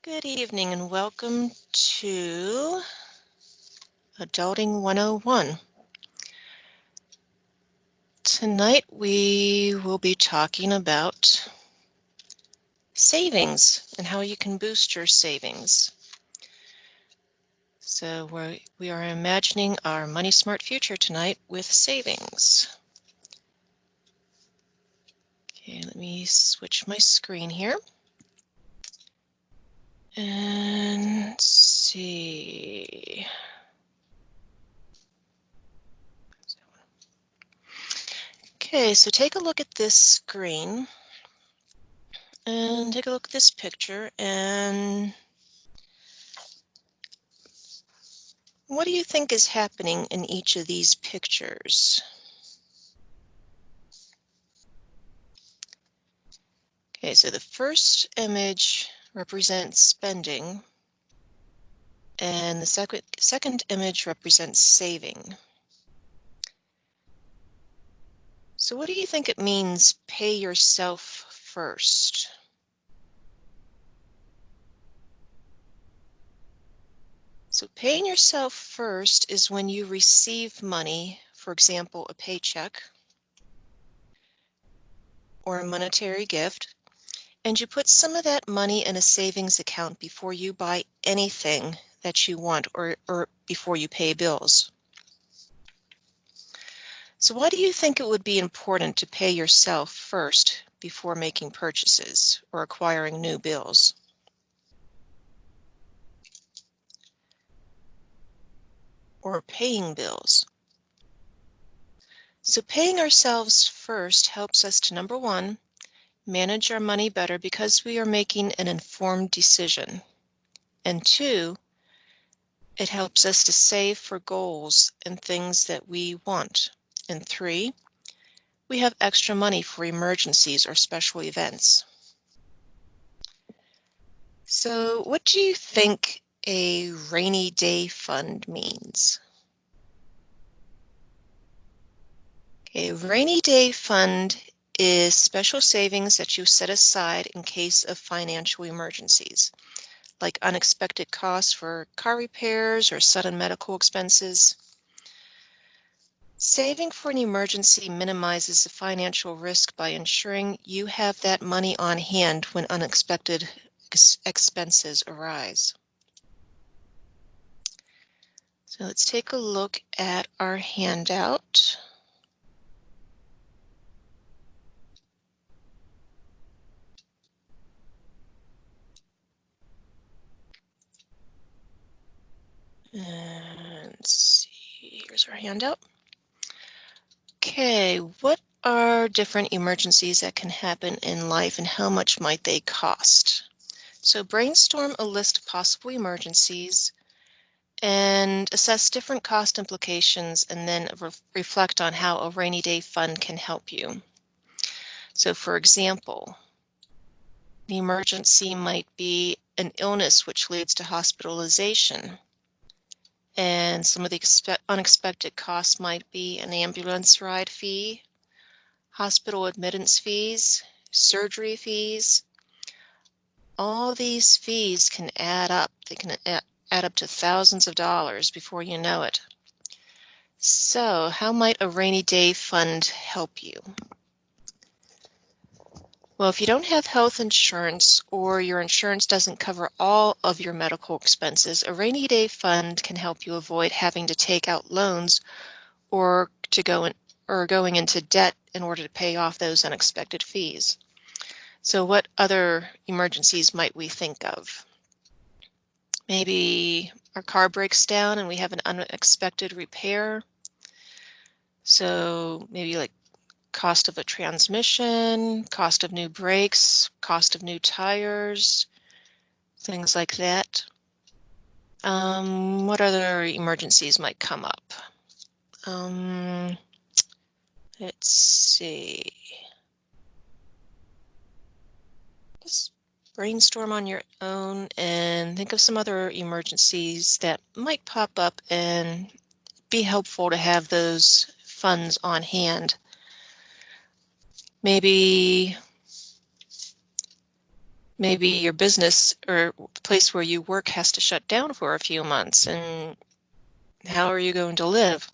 Good evening and welcome to Adulting 101. Tonight we will be talking about savings and how you can boost your savings. So we are imagining our money smart future tonight with savings. Okay, let me switch my screen here. And see. Okay, so take a look at this screen and take a look at this picture, and what do you think is happening in each of these pictures? Okay, so the first image represents spending, and the second image represents saving. So what do you think it means, pay yourself first? So paying yourself first is when you receive money, for example, a paycheck or a monetary gift, and you put some of that money in a savings account before you buy anything that you want or before you pay bills. So why do you think it would be important to pay yourself first before making purchases or acquiring new bills? Or paying bills? So paying ourselves first helps us to, number one, manage our money better because we are making an informed decision. And two, it helps us to save for goals and things that we want. And three, we have extra money for emergencies or special events. So what do you think a rainy day fund means? A rainy day fund is special savings that you set aside in case of financial emergencies, like unexpected costs for car repairs or sudden medical expenses. Saving for an emergency minimizes the financial risk by ensuring you have that money on hand when unexpected expenses arise. So let's take a look at our handout. And let's see, here's our handout. Okay, what are different emergencies that can happen in life and how much might they cost? So brainstorm a list of possible emergencies and assess different cost implications, and then reflect on how a rainy day fund can help you. So for example, the emergency might be an illness which leads to hospitalization. And some of the unexpected costs might be an ambulance ride fee, hospital admittance fees, surgery fees. All these fees can add up. They can add up to thousands of dollars before you know it. So how might a rainy day fund help you? Well, if you don't have health insurance or your insurance doesn't cover all of your medical expenses, a rainy day fund can help you avoid having to take out loans or going into debt in order to pay off those unexpected fees. So what other emergencies might we think of? Maybe our car breaks down and we have an unexpected repair. So maybe like cost of a transmission, cost of new brakes, cost of new tires, things like that. What other emergencies might come up? Let's see. Just brainstorm on your own and think of some other emergencies that might pop up and be helpful to have those funds on hand. Maybe maybe your business or the place where you work has to shut down for a few months, and how are you going to live?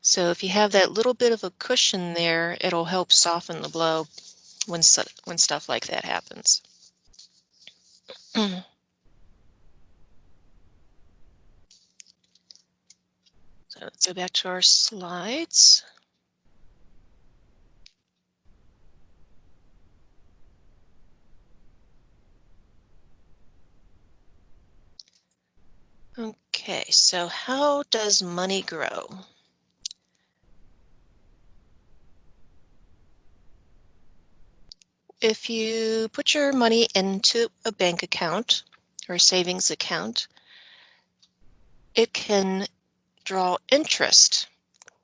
So if you have that little bit of a cushion there, it'll help soften the blow when stuff like that happens. So let's go back to our slides. Okay, so how does money grow? If you put your money into a bank account or savings account, it can draw interest.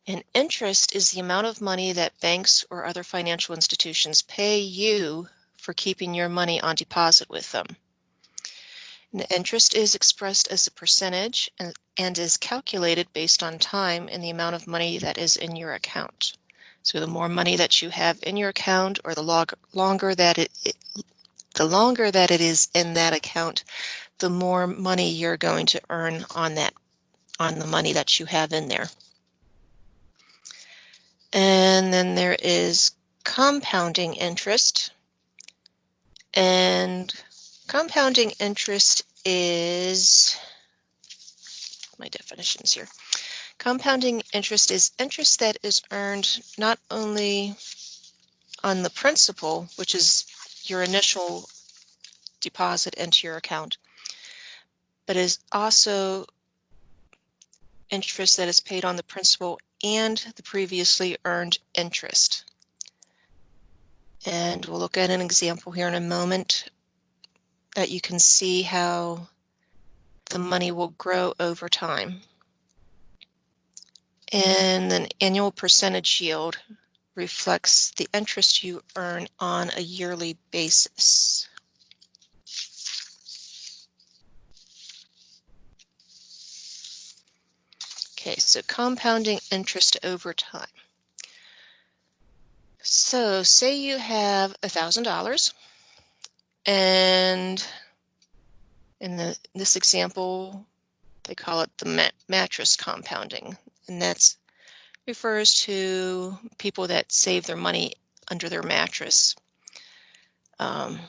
And interest is the amount of money that banks or other financial institutions pay you for keeping your money on deposit with them. And the interest is expressed as a percentage and is calculated based on time and the amount of money that is in your account. So the more money that you have in your account, or the longer that it is in that account, the more money you're going to earn on the money that you have in there. And then there is compounding interest. And compounding interest is, my definitions here. Compounding interest is interest that is earned not only on the principal, which is your initial deposit into your account, but is also interest that is paid on the principal and the previously earned interest. And we'll look at an example here in a moment that you can see how the money will grow over time. And an annual percentage yield reflects the interest you earn on a yearly basis. Okay, so compounding interest over time. So say you have $1,000, and in this example, they call it the mattress compounding, and that refers to people that save their money under their mattress. Probably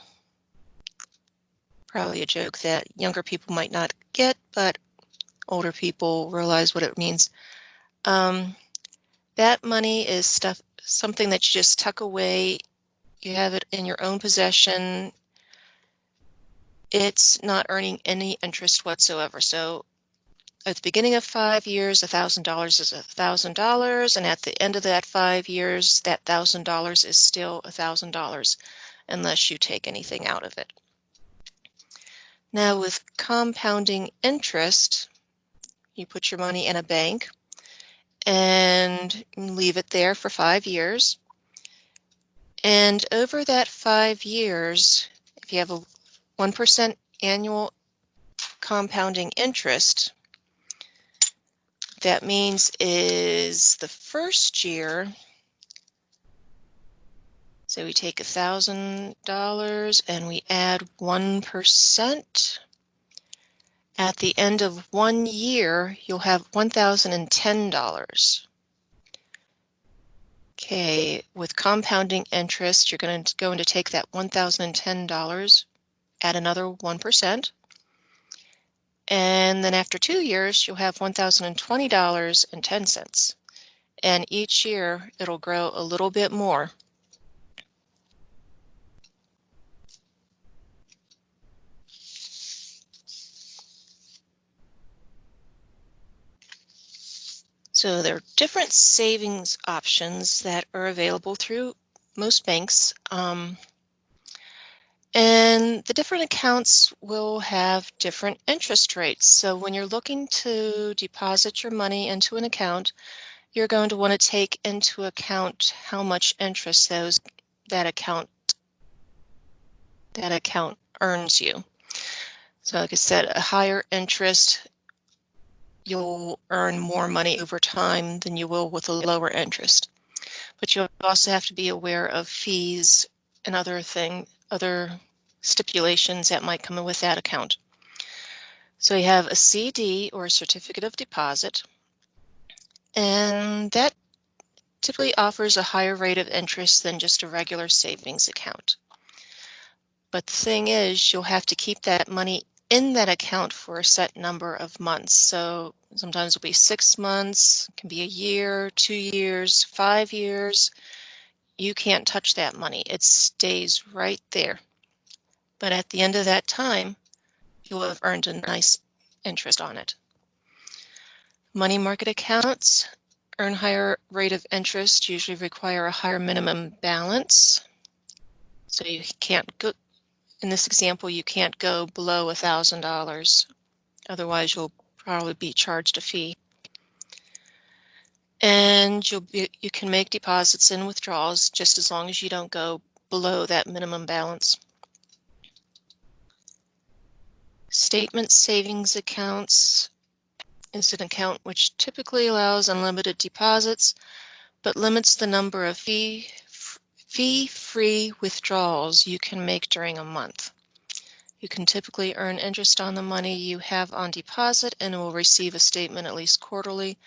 a joke that younger people might not get, but older people realize what it means. That money is something that you just tuck away. You have it in your own possession. It's not earning any interest whatsoever. So at the beginning of 5 years, $1,000 is $1,000, and at the end of that 5 years, that $1,000 is still $1,000 unless you take anything out of it. Now with compounding interest, you put your money in a bank and leave it there for 5 years. And over that 5 years, if you have a 1% annual compounding interest, that means is the first year, so we take $1,000 and we add 1%. At the end of 1 year, you'll have $1,010. Okay, with compounding interest, you're going to take that $1,010, add another 1%, and then after 2 years, you'll have $1,020.10. And each year, it'll grow a little bit more. So there are different savings options that are available through most banks. And the different accounts will have different interest rates. So when you're looking to deposit your money into an account, you're going to want to take into account how much interest that account earns you. So like I said, a higher interest, you'll earn more money over time than you will with a lower interest. But you also have to be aware of fees and other stipulations that might come in with that account. So you have a CD, or a certificate of deposit, and that typically offers a higher rate of interest than just a regular savings account. But the thing is, you'll have to keep that money in that account for a set number of months. So sometimes it'll be 6 months, it can be a year, 2 years, 5 years. You can't touch that money. It stays right there. But at the end of that time, you'll have earned a nice interest on it. Money market accounts earn higher rate of interest, usually require a higher minimum balance. So you can't go, in this example, you can't go below $1,000. Otherwise, you'll probably be charged a fee. And you can make deposits and withdrawals just as long as you don't go below that minimum balance. Statement savings accounts is an account which typically allows unlimited deposits, but limits the number of fee-free withdrawals you can make during a month. You can typically earn interest on the money you have on deposit and will receive a statement at least quarterly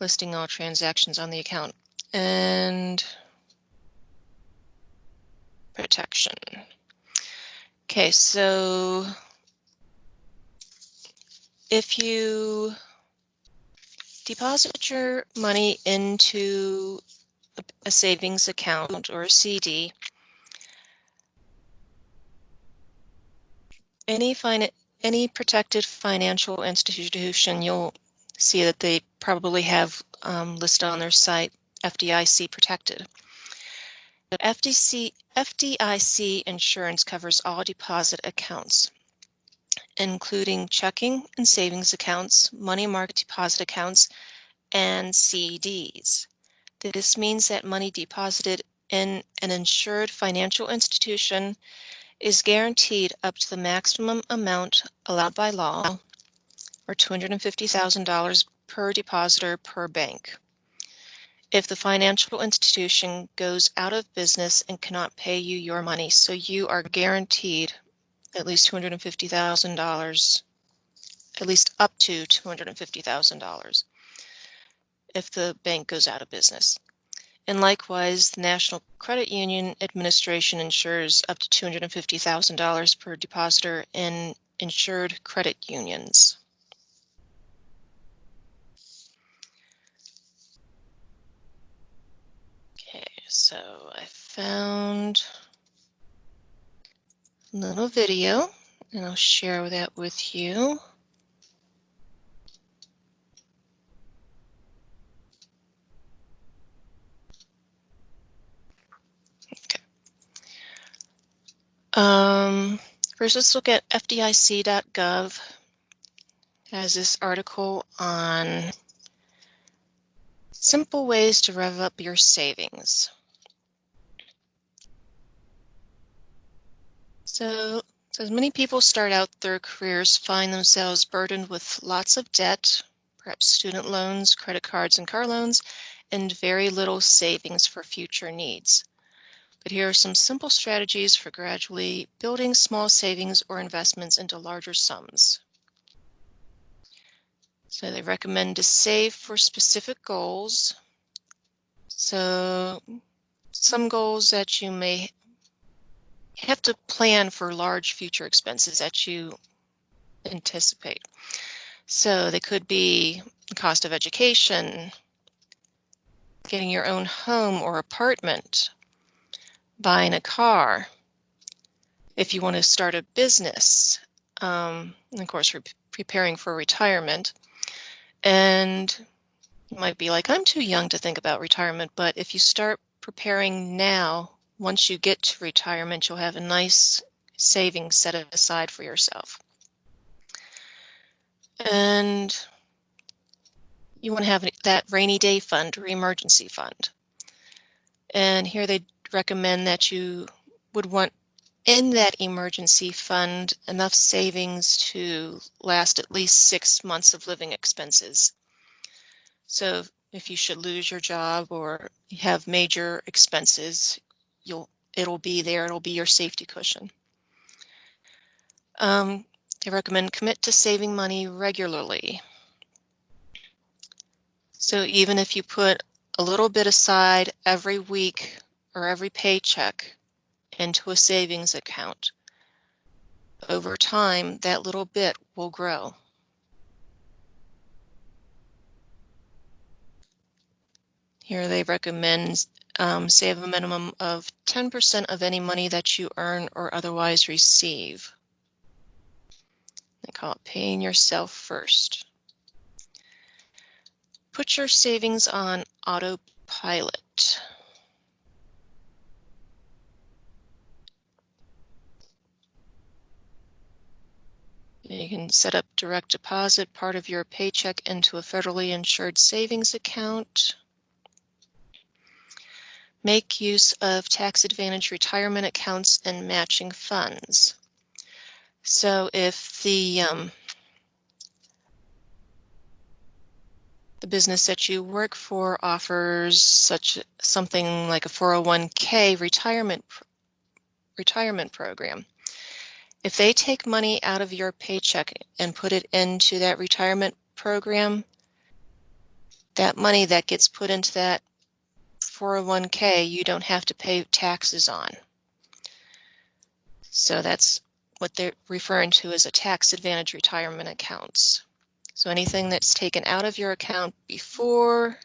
listing all transactions on the account. And protection. Okay, so if you deposit your money into a savings account or a CD, any protected financial institution, you'll see that they probably have listed on their site FDIC protected. But FDIC insurance covers all deposit accounts, including checking and savings accounts, money market deposit accounts, and CDs. This means that money deposited in an insured financial institution is guaranteed up to the maximum amount allowed by law, or $250,000 per depositor per bank. If the financial institution goes out of business and cannot pay you your money, so you are guaranteed at least $250,000, at least up to $250,000 if the bank goes out of business. And likewise, the National Credit Union Administration insures up to $250,000 per depositor in insured credit unions. Okay, so I found a little video and I'll share that with you. First, let's look at FDIC.gov. It has this article on simple ways to rev up your savings. So many people start out their careers, find themselves burdened with lots of debt, perhaps student loans, credit cards, and car loans, and very little savings for future needs. But here are some simple strategies for gradually building small savings or investments into larger sums. So they recommend to save for specific goals. So some goals that you may have to plan for large future expenses that you anticipate. So they could be the cost of education, getting your own home or apartment, buying a car, if you want to start a business, and of course, preparing for retirement. And you might be like, I'm too young to think about retirement, but if you start preparing now, once you get to retirement, you'll have a nice savings set aside for yourself. And you want to have that rainy day fund or emergency fund. And here they recommend that you would want in that emergency fund enough savings to last at least 6 months of living expenses. So if you should lose your job or have major expenses, it'll be there, it'll be your safety cushion. They recommend commit to saving money regularly. So even if you put a little bit aside every week or every paycheck into a savings account, over time, that little bit will grow. Here they recommend save a minimum of 10% of any money that you earn or otherwise receive. They call it paying yourself first. Put your savings on autopilot. You can set up direct deposit part of your paycheck into a federally insured savings account. Make use of tax advantage retirement accounts and matching funds. So if the business that you work for offers something like a 401k retirement program, if they take money out of your paycheck and put it into that retirement program, that money that gets put into that 401k, you don't have to pay taxes on. So that's what they're referring to as a tax advantage retirement accounts. So anything that's taken out of your account before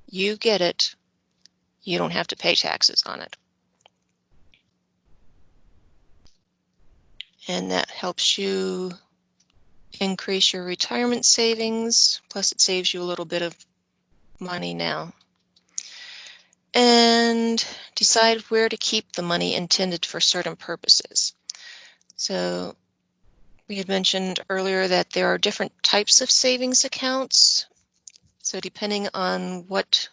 you get it, you don't have to pay taxes on it. And that helps you increase your retirement savings, plus it saves you a little bit of money now. And decide where to keep the money intended for certain purposes. So we had mentioned earlier that there are different types of savings accounts. So depending on what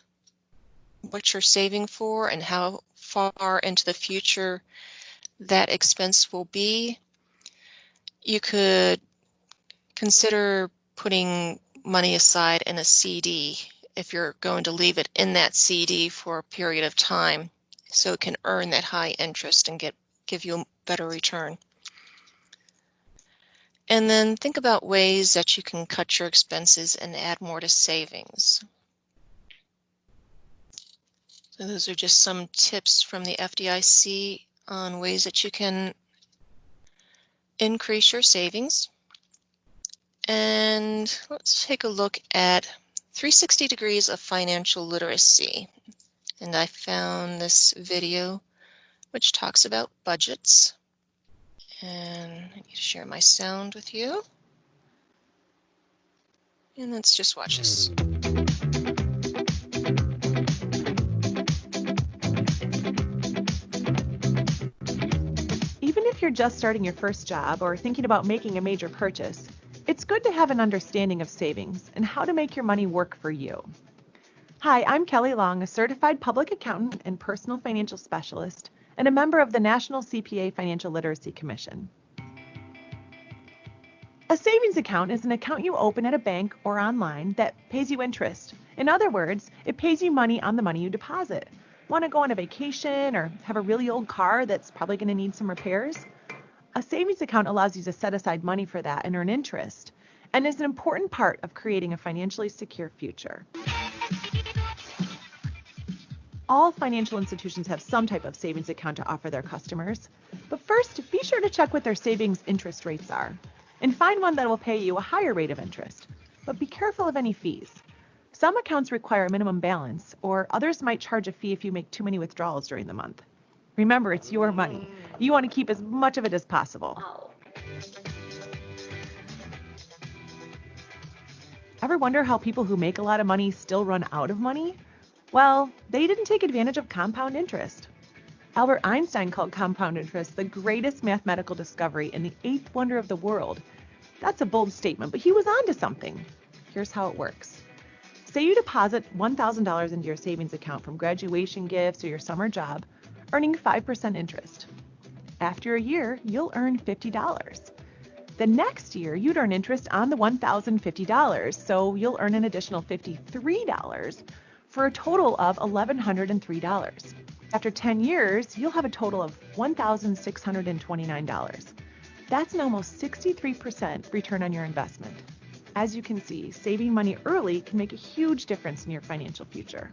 you're saving for and how far into the future that expense will be, you could consider putting money aside in a CD if you're going to leave it in that CD for a period of time so it can earn that high interest and give you a better return. And then think about ways that you can cut your expenses and add more to savings. So those are just some tips from the FDIC on ways that you can increase your savings. And let's take a look at 360 degrees of financial literacy. And I found this video which talks about budgets. And I need to share my sound with you. And let's just watch this. Even if you're just starting your first job or thinking about making a major purchase, it's good to have an understanding of savings and how to make your money work for you. Hi, I'm Kelly Long, a certified public accountant and personal financial specialist, and a member of the National CPA Financial Literacy Commission. A savings account is an account you open at a bank or online that pays you interest. In other words, it pays you money on the money you deposit. Want to go on a vacation or have a really old car that's probably going to need some repairs? A savings account allows you to set aside money for that and earn interest, and is an important part of creating a financially secure future. All financial institutions have some type of savings account to offer their customers, but first, be sure to check what their savings interest rates are, and find one that will pay you a higher rate of interest, but be careful of any fees. Some accounts require a minimum balance, or others might charge a fee if you make too many withdrawals during the month. Remember, it's your money. You want to keep as much of it as possible. Ever wonder how people who make a lot of money still run out of money? Well, they didn't take advantage of compound interest. Albert Einstein called compound interest the greatest mathematical discovery and the eighth wonder of the world. That's a bold statement, but he was onto something. Here's how it works. Say you deposit $1,000 into your savings account from graduation gifts or your summer job, earning 5% interest. After a year, you'll earn $50. The next year, you'd earn interest on the $1,050, so you'll earn an additional $53 for a total of $1,103. After 10 years, you'll have a total of $1,629. That's an almost 63% return on your investment. As you can see, saving money early can make a huge difference in your financial future.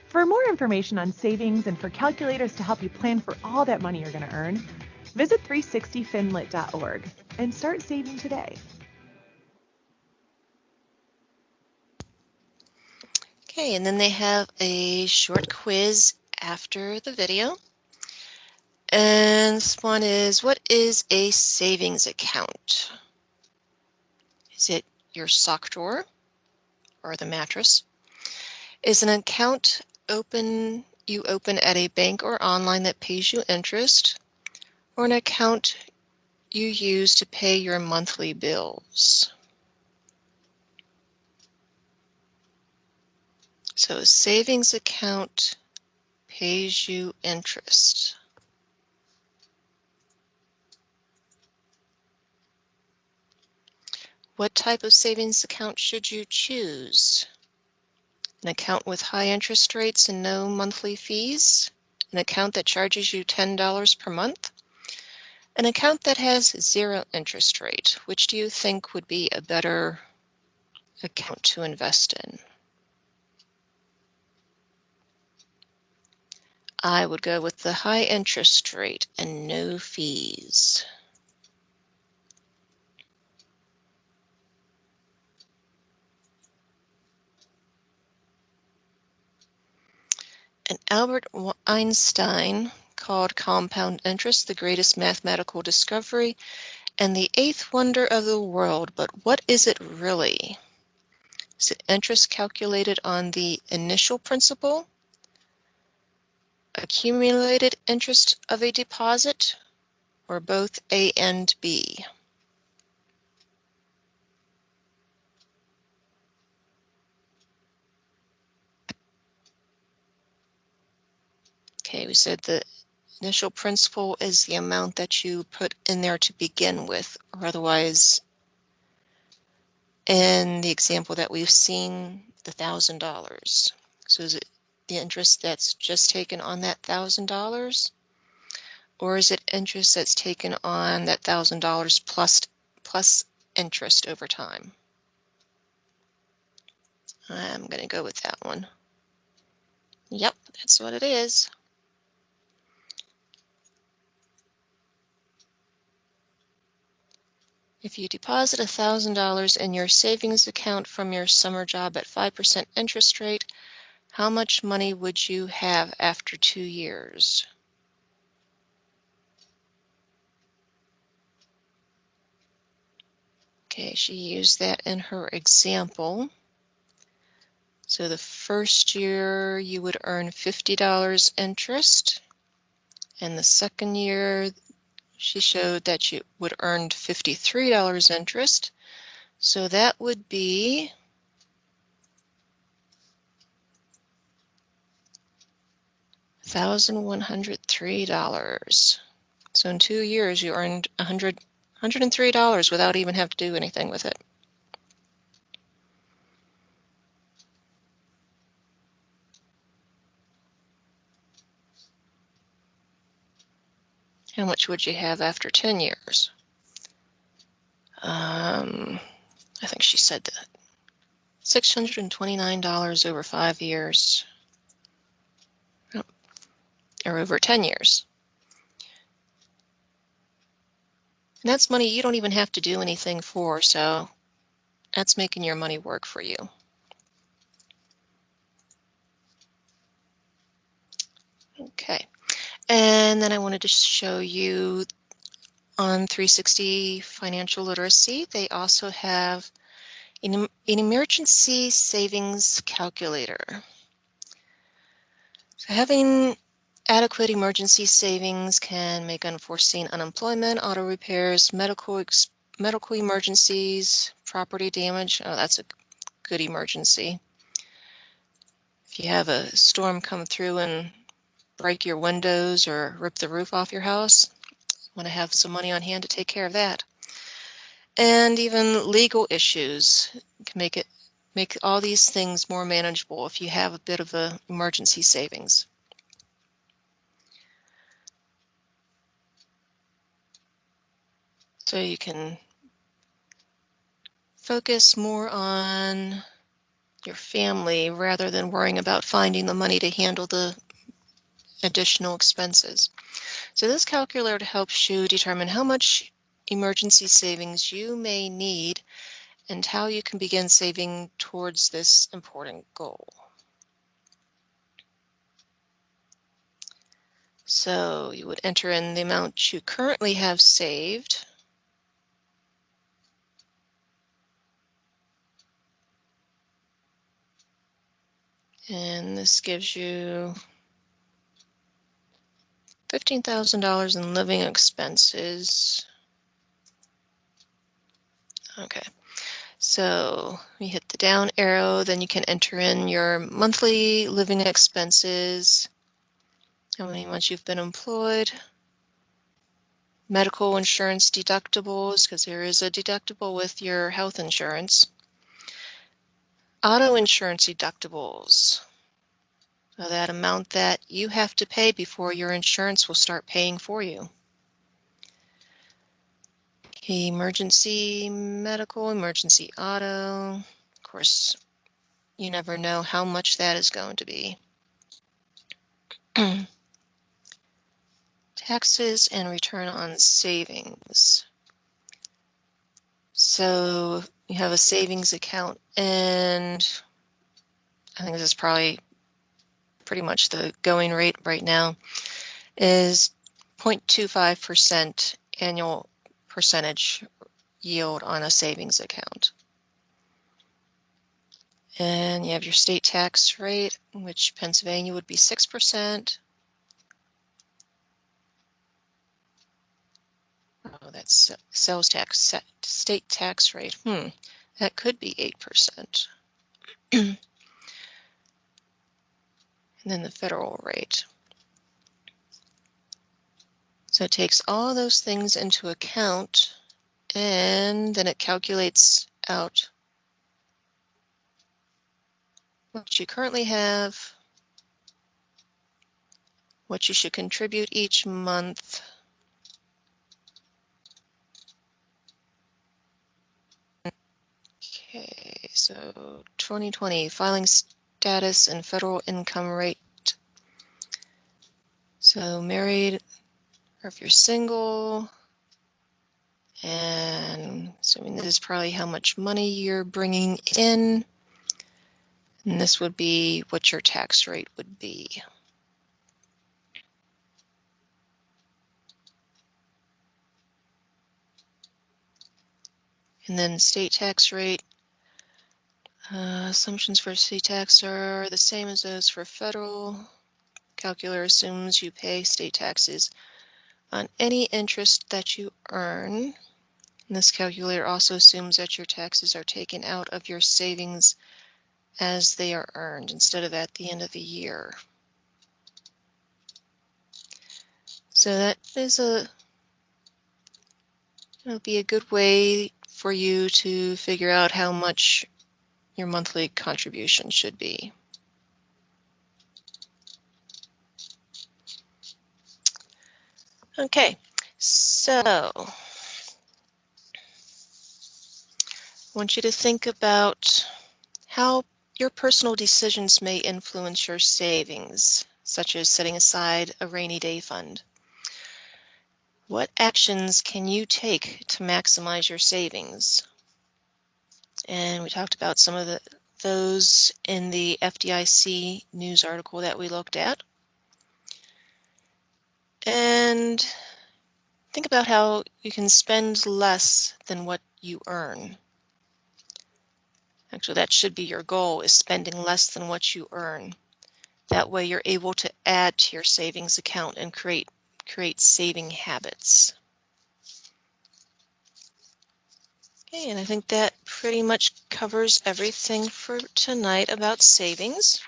For more information on savings and for calculators to help you plan for all that money you're going to earn, visit 360finlit.org and start saving today. Okay, and then they have a short quiz after the video. And this one is, what is a savings account? Is it your sock drawer or the mattress? Is an account you open at a bank or online that pays you interest, or an account you use to pay your monthly bills? So a savings account pays you interest. What type of savings account should you choose? An account with high interest rates and no monthly fees? An account that charges you $10 per month? An account that has zero interest rate. Which do you think would be a better account to invest in? I would go with the high interest rate and no fees. And Albert Einstein called compound interest the greatest mathematical discovery and the eighth wonder of the world. But what is it really? Is it interest calculated on the initial principal, accumulated interest of a deposit, or both A and B? Okay, we said the initial principal is the amount that you put in there to begin with, or otherwise, in the example that we've seen, the $1,000. So is it the interest that's just taken on that $1,000? Or is it interest that's taken on that $1,000 plus interest over time? I'm going to go with that one. Yep, that's what it is. If you deposit $1,000 in your savings account from your summer job at 5% interest rate, how much money would you have after 2 years? Okay, she used that in her example. So the first year you would earn $50 interest, and the second year she showed that you would earn $53 interest. So that would be $1,103. So in 2 years you earned $103 without even having to do anything with it. How much would you have after 10 years? I think she said that. $629 over 5 years. Or over 10 years. And that's money you don't even have to do anything for, so that's making your money work for you. Okay, and then I wanted to show you on 360 Financial Literacy, they also have an emergency savings calculator. So having adequate emergency savings can make unforeseen unemployment, auto repairs, medical emergencies, property damage. Oh, that's a good emergency. If you have a storm come through and break your windows or rip the roof off your house, you want to have some money on hand to take care of that. And even legal issues can make all these things more manageable if you have a bit of an emergency savings. So you can focus more on your family rather than worrying about finding the money to handle the additional expenses. So this calculator helps you determine how much emergency savings you may need and how you can begin saving towards this important goal. So you would enter in the amount you currently have saved. And this gives you $15,000 in living expenses. Okay, so you hit the down arrow, then you can enter in your monthly living expenses, how many months you've been employed, medical insurance deductibles, because there is a deductible with your health insurance, auto insurance deductibles, so that amount that you have to pay before your insurance will start paying for you. Emergency medical, emergency auto. Of course, you never know how much that is going to be. Taxes and return on savings. So you have a savings account, and I think this is probably pretty much the going rate right now, is 0.25% annual percentage yield on a savings account. And you have your state tax rate, which Pennsylvania would be 6%. Oh, that's sales tax, state tax rate. That could be 8%. And then the federal rate. So it takes all those things into account, and then it calculates out what you currently have, what you should contribute each month, okay, so 2020 filing status and federal income rate. So married, or if you're single, and assuming this is probably how much money you're bringing in, and this would be what your tax rate would be. And then state tax rate, assumptions for state tax are the same as those for federal. Calculator assumes you pay state taxes on any interest that you earn. And this calculator also assumes that your taxes are taken out of your savings as they are earned instead of at the end of the year. So that is it'll be a good way for you to figure out how much your monthly contribution should be. Okay, so I want you to think about how your personal decisions may influence your savings, such as setting aside a rainy day fund. What actions can you take to maximize your savings? And we talked about some of those in the FDIC news article that we looked at. And think about how you can spend less than what you earn. Actually, that should be your goal, is spending less than what you earn. That way you're able to add to your savings account and create saving habits. Okay, and I think that pretty much covers everything for tonight about savings.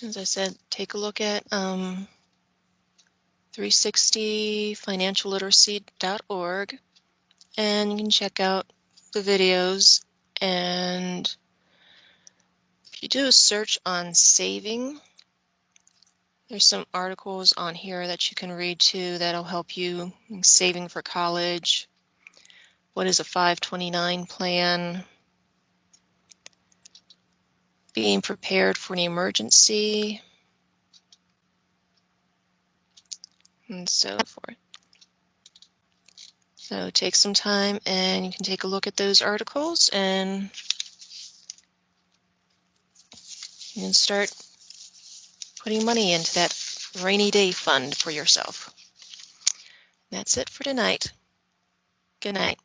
As I said, take a look at 360financialliteracy.org, and you can check out the videos. And if you do a search on saving, There's some articles on here that you can read too that'll help you saving for college. What is a 529 plan? Being prepared for an emergency, and so forth. So take some time and you can take a look at those articles and you can start putting money into that rainy day fund for yourself. That's it for tonight. Good night.